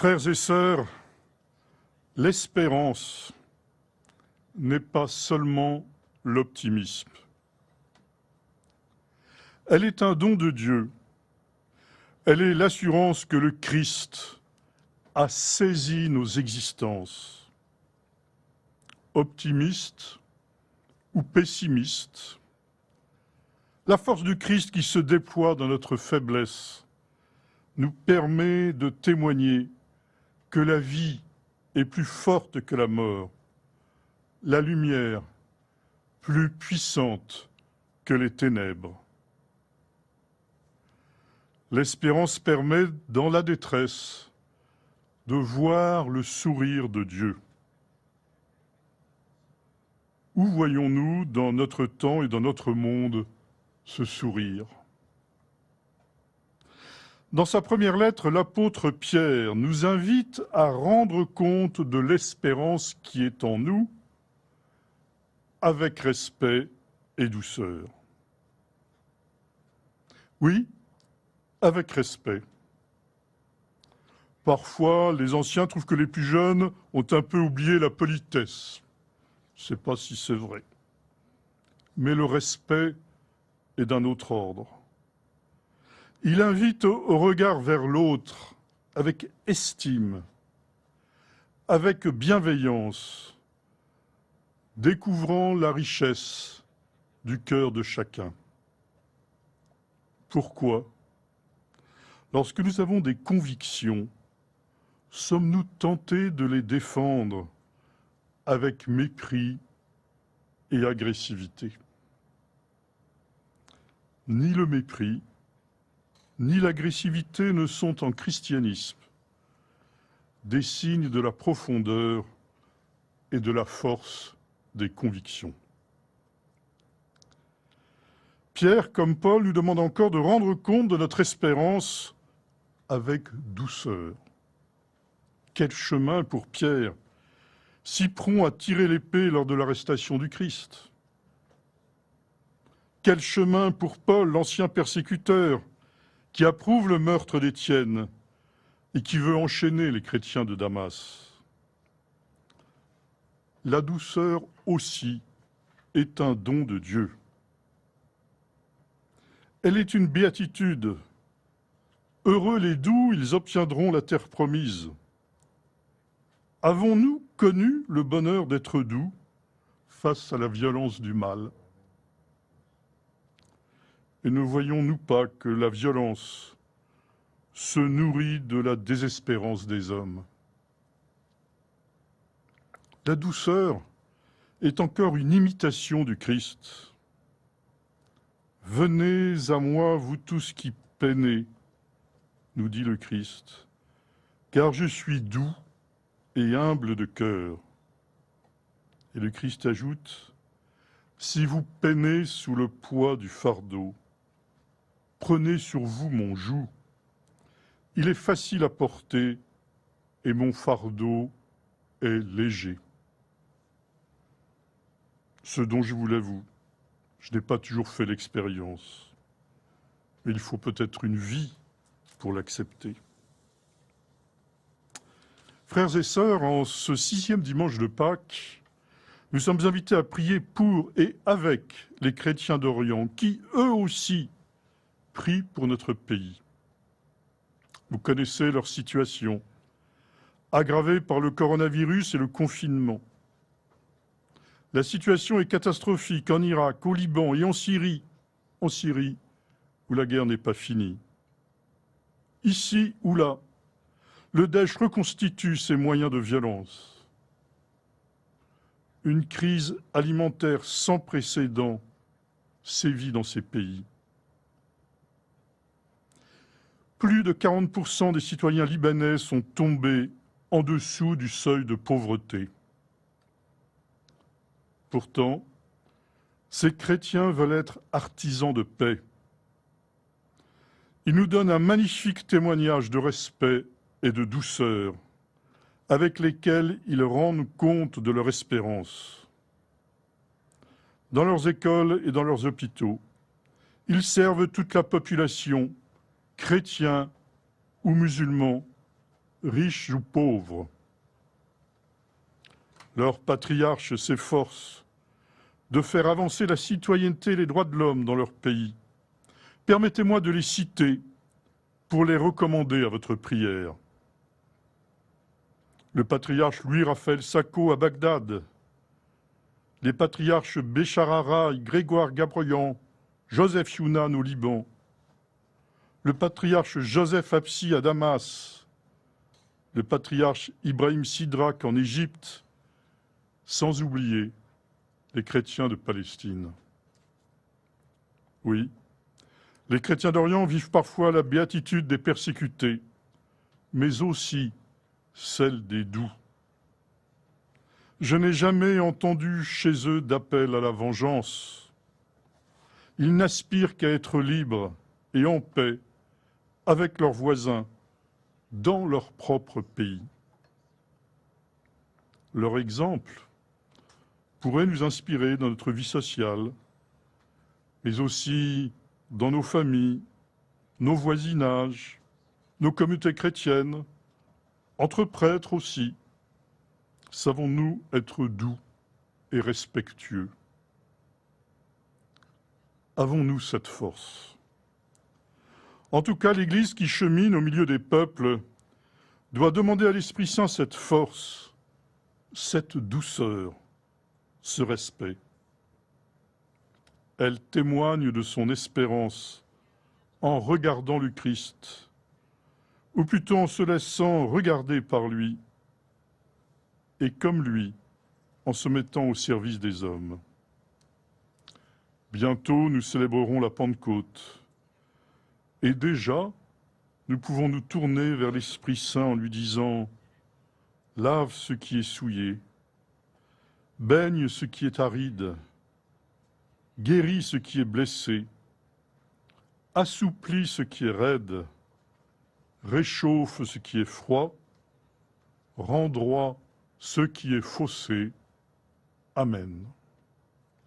Frères et sœurs, l'espérance n'est pas seulement l'optimisme. Elle est un don de Dieu. Elle est l'assurance que le Christ a saisi nos existences. Optimiste ou pessimiste, la force du Christ qui se déploie dans notre faiblesse nous permet de témoigner que la vie est plus forte que la mort, la lumière plus puissante que les ténèbres. L'espérance permet, dans la détresse, de voir le sourire de Dieu. Où voyons-nous dans notre temps et dans notre monde ce sourire ? Dans sa première lettre, l'apôtre Pierre nous invite à rendre compte de l'espérance qui est en nous avec respect et douceur. Oui, avec respect. Parfois, les anciens trouvent que les plus jeunes ont un peu oublié la politesse. Je ne sais pas si c'est vrai. Mais le respect est d'un autre ordre. Il invite au regard vers l'autre avec estime, avec bienveillance, découvrant la richesse du cœur de chacun. Pourquoi ? Lorsque nous avons des convictions, sommes-nous tentés de les défendre avec mépris et agressivité ? Ni le mépris, ni l'agressivité ne sont en christianisme des signes de la profondeur et de la force des convictions. Pierre, comme Paul, nous demande encore de rendre compte de notre espérance avec douceur. Quel chemin pour Pierre, si prompt à tirer l'épée lors de l'arrestation du Christ. Quel chemin pour Paul, l'ancien persécuteur, qui approuve le meurtre d'Étienne et qui veut enchaîner les chrétiens de Damas. La douceur aussi est un don de Dieu. Elle est une béatitude. Heureux les doux, ils obtiendront la terre promise. Avons-nous connu le bonheur d'être doux face à la violence du mal ? Et ne voyons-nous pas que la violence se nourrit de la désespérance des hommes ? La douceur est encore une imitation du Christ. Venez à moi, vous tous qui peinez, nous dit le Christ, car je suis doux et humble de cœur. Et le Christ ajoute, si vous peinez sous le poids du fardeau, prenez sur vous mon joug. Il est facile à porter et mon fardeau est léger. Ce dont je vous l'avoue, je n'ai pas toujours fait l'expérience, mais il faut peut-être une vie pour l'accepter. Frères et sœurs, en ce 6e dimanche de Pâques, nous sommes invités à prier pour et avec les chrétiens d'Orient qui, eux aussi, prient pour notre pays. Vous connaissez leur situation, aggravée par le coronavirus et le confinement. La situation est catastrophique en Irak, au Liban et en Syrie, où la guerre n'est pas finie. Ici ou là, le Daesh reconstitue ses moyens de violence. Une crise alimentaire sans précédent sévit dans ces pays. Plus de 40% des citoyens libanais sont tombés en dessous du seuil de pauvreté. Pourtant, ces chrétiens veulent être artisans de paix. Ils nous donnent un magnifique témoignage de respect et de douceur, avec lesquels ils rendent compte de leur espérance. Dans leurs écoles et dans leurs hôpitaux, ils servent toute la population, chrétiens ou musulmans, riches ou pauvres. Leurs patriarches s'efforcent de faire avancer la citoyenneté et les droits de l'homme dans leur pays. Permettez-moi de les citer pour les recommander à votre prière. Le patriarche Louis-Raphaël Sacco à Bagdad, les patriarches Béchar Araï, Grégoire Gabroyan, Joseph Younan au Liban, le patriarche Joseph Apsi à Damas, le patriarche Ibrahim Sidrak en Égypte, sans oublier les chrétiens de Palestine. Oui, les chrétiens d'Orient vivent parfois la béatitude des persécutés, mais aussi celle des doux. Je n'ai jamais entendu chez eux d'appel à la vengeance. Ils n'aspirent qu'à être libres et en paix avec leurs voisins dans leur propre pays. Leur exemple pourrait nous inspirer dans notre vie sociale, mais aussi dans nos familles, nos voisinages, nos communautés chrétiennes, entre prêtres aussi. Savons-nous être doux et respectueux? Avons-nous cette force? En tout cas, l'Église qui chemine au milieu des peuples doit demander à l'Esprit Saint cette force, cette douceur, ce respect. Elle témoigne de son espérance en regardant le Christ, ou plutôt en se laissant regarder par lui, et comme lui, en se mettant au service des hommes. Bientôt, nous célébrerons la Pentecôte, et déjà, nous pouvons nous tourner vers l'Esprit Saint en lui disant « Lave ce qui est souillé, baigne ce qui est aride, guéris ce qui est blessé, assouplis ce qui est raide, réchauffe ce qui est froid, rend droit ce qui est faussé. Amen. »